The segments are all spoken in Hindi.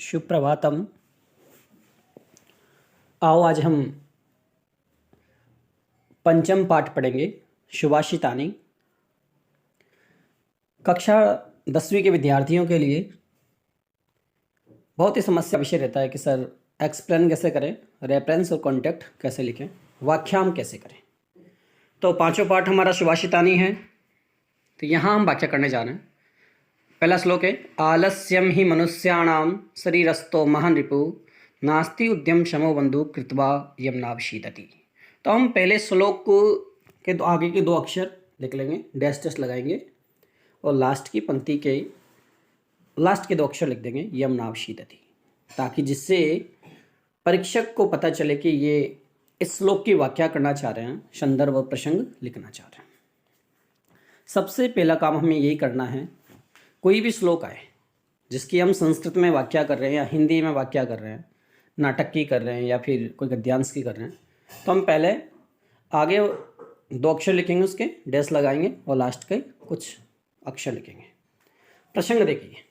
सुप्रभातम। आओ आज हम पंचम पाठ पढ़ेंगे, सुभाषितानी। कक्षा 10वीं के विद्यार्थियों के लिए बहुत ही समस्या विषय रहता है कि सर एक्सप्लेन कैसे करें, रेफरेंस और कॉन्टेक्ट कैसे लिखें, व्याख्यान कैसे करें। तो पांचों पाठ हमारा सुभाषितानी है। तो यहाँ हम व्याख्या करने जा रहे हैं। पहला श्लोक है, आलस्यम ही मनुष्याणाम शरीरस्थो महान रिपु नास्ति उद्यम शमो बंधु कृत्वा यमनाभिशीदति। तो हम पहले श्लोक के आगे के दो अक्षर लिख लेंगे, डैश डैश लगाएंगे और लास्ट की पंक्ति के लास्ट के दो अक्षर लिख देंगे यमनाभिशीदति, ताकि जिससे परीक्षक को पता चले कि ये इस श्लोक की व्याख्या करना चाह रहे हैं, संदर्भ और प्रसंग लिखना चाह रहे हैं। सबसे पहला काम हमें यही करना है, कोई भी श्लोक आए जिसकी हम संस्कृत में व्याख्या कर रहे हैं या हिंदी में व्याख्या कर रहे हैं, नाटक की कर रहे हैं या फिर कोई गद्यांश की कर रहे हैं, तो हम पहले आगे दो अक्षर लिखेंगे, उसके डैश लगाएंगे और लास्ट के कुछ अक्षर लिखेंगे। प्रसंग देखिए,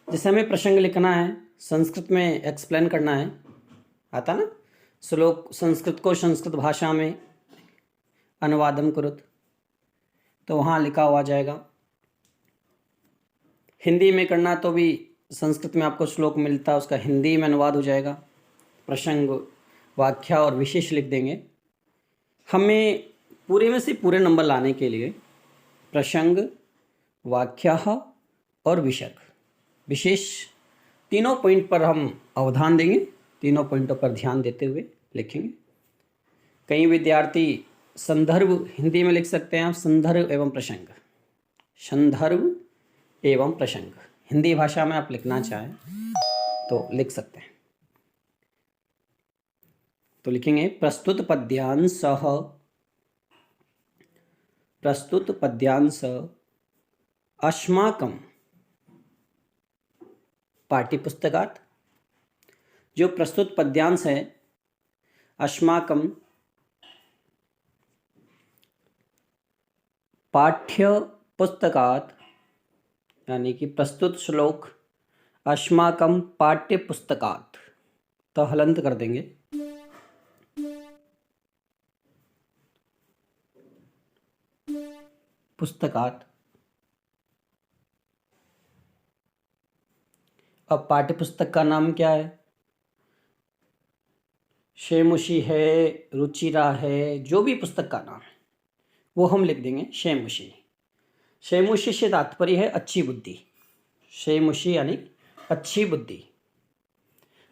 जैसे हमें प्रसंग लिखना है, संस्कृत में एक्सप्लेन करना है, आता ना, श्लोक संस्कृत को संस्कृत भाषा में अनुवादम कुरुत, तो वहाँ लिखा हुआ जाएगा। हिंदी में करना तो भी संस्कृत में आपको श्लोक मिलता है, उसका हिंदी में अनुवाद हो जाएगा। प्रसंग, व्याख्या और विशेष लिख देंगे। हमें पूरे में से पूरे नंबर लाने के लिए प्रसंग, व्याख्या और विशेष तीनों पॉइंट पर हम अवधान देंगे, तीनों पॉइंटों पर ध्यान देते हुए लिखेंगे। कई विद्यार्थी संदर्भ हिंदी में लिख सकते हैं, संदर्भ एवं प्रसंग, संदर्भ एवं प्रसंग हिंदी भाषा में आप लिखना चाहें तो लिख सकते हैं। तो लिखेंगे प्रस्तुत पद्यांश अस्माकं पाठ्यपुस्तकात्। जो प्रस्तुत पद्यांश है अस्माकं पाठ्यपुस्तकात्, यानी कि प्रस्तुत श्लोक अस्माकं पाठ्यपुस्तकात्, तो हलंत कर देंगे। पुस्तकात्। अब पाठ्यपुस्तक का नाम क्या है? शेमुषी है, रुचिरा है, जो भी पुस्तक का नाम है वो हम लिख देंगे शेमुषी। शेमुषी से तात्पर्य है अच्छी बुद्धि, शेमुषी यानी अच्छी बुद्धि।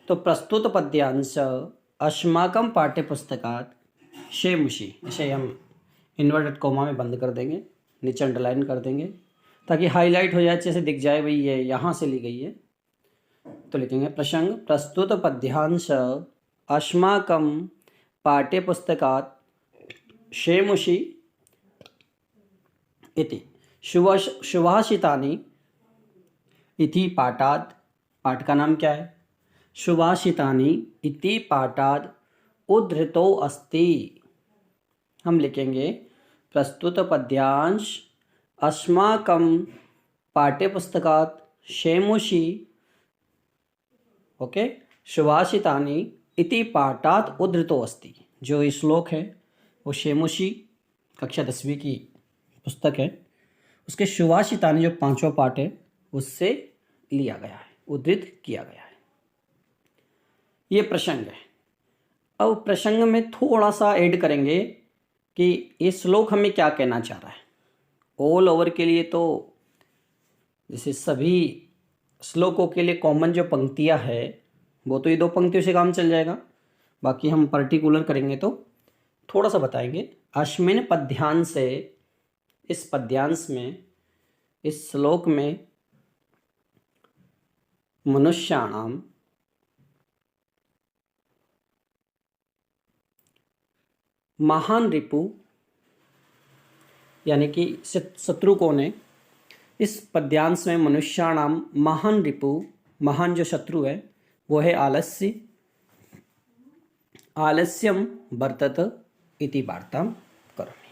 तो प्रस्तुत पद्यांश अस्माकं पाठ्यपुस्तकात् शेमुषी, इसे हम इन्वर्टेड कोमा में बंद कर देंगे, नीचे अंडरलाइन कर देंगे ताकि हाईलाइट हो जाए, अच्छे से दिख जाए भाई ये यहाँ से ली गई है। तो लिखेंगे प्रसंग प्रस्तुत पद्यांश अस्माकं पाठ्यपुस्तकात् शेमुषी इति सुभाषितानि इति पाठात्। पाठ का नाम क्या है? सुभाषितानि इति पाठात् उद्धृतो अस्ति। हम लिखेंगे प्रस्तुत पद्यांश अस्माकं पाठ्यपुस्तकात् शेमुषी, ओके, सुभाषितानि इति पाठात् उद्धृतो अस्ति। जो ये श्लोक है वो शेमुषी कक्षा 10वीं की पुस्तक है, उसके सुभाषितानि जो पांचों पाठ है उससे लिया गया है, उद्धृत किया गया है। ये प्रसंग है। अब प्रसंग में थोड़ा सा ऐड करेंगे कि ये श्लोक हमें क्या कहना चाह रहा है। ऑल ओवर के लिए तो जैसे सभी श्लोकों के लिए कॉमन जो पंक्तियां है वो तो ये दो पंक्तियों से काम चल जाएगा, बाकी हम पर्टिकुलर करेंगे तो थोड़ा सा बताएंगे। अस्मिन् पद्यांशे, इस पद्यांश में, इस श्लोक में मनुष्याणाम महान रिपु, यानी कि शत्रु कौन है? इस पद्यांश में मनुष्याणाम महान रिपु, महान जो शत्रु है वो है आलस्य। आलस्यम वर्तत इति वार्तां करोमि।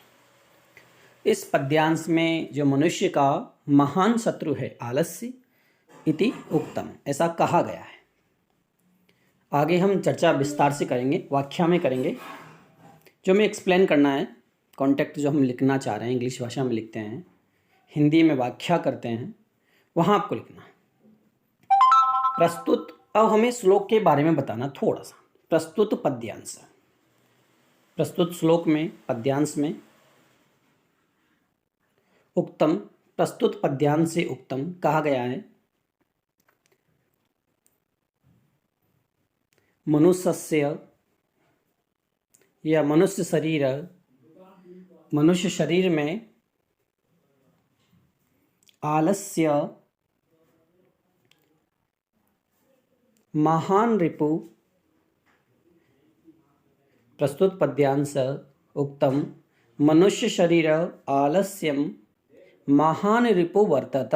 इस पद्यांश में जो मनुष्य का महान शत्रु है आलस्य, इति उक्तम, ऐसा कहा गया है। आगे हम चर्चा विस्तार से करेंगे, व्याख्या में करेंगे। जो हमें एक्सप्लेन करना है, कॉन्टेक्ट जो हम लिखना चाह रहे हैं, इंग्लिश भाषा में लिखते हैं, हिंदी में व्याख्या करते हैं, वहाँ आपको लिखना है। प्रस्तुत, अब हमें श्लोक के बारे में बताना थोड़ा सा। प्रस्तुत पद्यांश, प्रस्तुत श्लोक में पद्यांश में उक्तम, प्रस्तुत पद्यांश से उक्तम कहा गया है। मनुष्यस्य या मनुष्य शरीर में आलस्य महान रिपु, प्रस्तुत पद्यांश उक्तम मनुष्य शरीर आलस्यम महान रिपु वर्तत,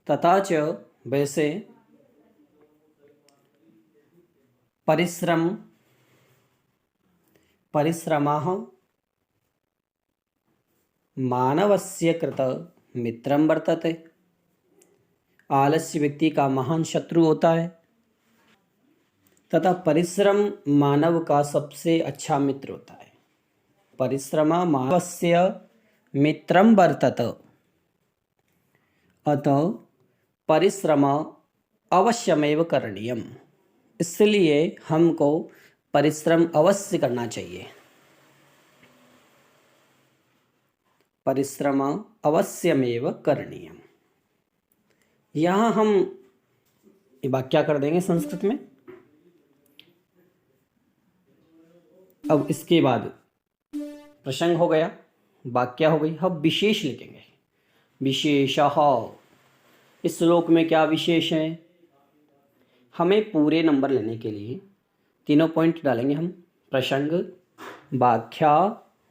तथा च वैसे परिश्रमः मानवस्य कृत मित्रं वर्तते। आलस्य व्यक्ति का महान शत्रु होता है तथा परिश्रम मानव का सबसे अच्छा मित्र होता है। परिश्रम मानवस्य मित्रं वर्तते, अतः परिश्रम अवश्यमेव करणीयम, इसलिए हमको परिश्रम अवश्य करना चाहिए। परिश्रम अवश्यमेव करणीयम, यहाँ हम व्याख्या कर देंगे संस्कृत में। अब इसके बाद प्रसंग हो गया, वाक्य हो गई, हम विशेष लिखेंगे। विशेषः, इस श्लोक में क्या विशेष है? हमें पूरे नंबर लेने के लिए तीनों पॉइंट डालेंगे हम, प्रसंग, व्याख्या,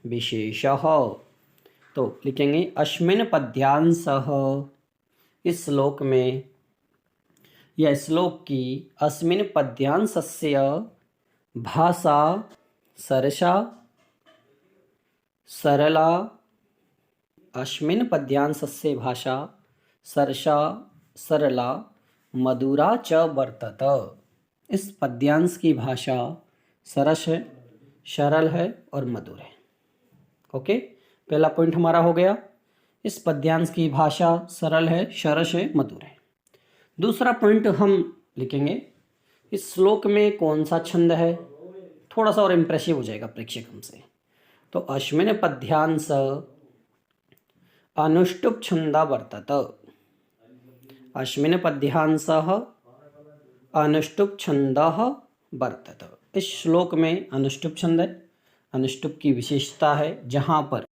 विशेषः। तो लिखेंगे अस्मिन् पद्यांशः, इस श्लोक में या श्लोक की अस्मिन् पद्यांशस्य भाषा सरसा सरला, अस्मिन् पद्यांशस्य भाषा सरसा सरला मधुरा च वर्तत, इस पद्यांश की भाषा सरस है, सरल है और मधुर है। ओके, पहला पॉइंट हमारा हो गया, इस पद्यांश की भाषा सरल है, सरस है, मधुर है। दूसरा पॉइंट हम लिखेंगे, इस श्लोक में कौन सा छंद है, थोड़ा सा और इम्प्रेसिव हो जाएगा प्रेक्षक हमसे। तो अस्मिन् पद्यांश अनुष्टुप् छंदा वर्तत, अस्मिन् पद्यांशः अनुष्टुप् छंदः वर्तत, इस श्लोक में अनुष्टुप् छंद है। अनुष्टुप की विशेषता है जहाँ पर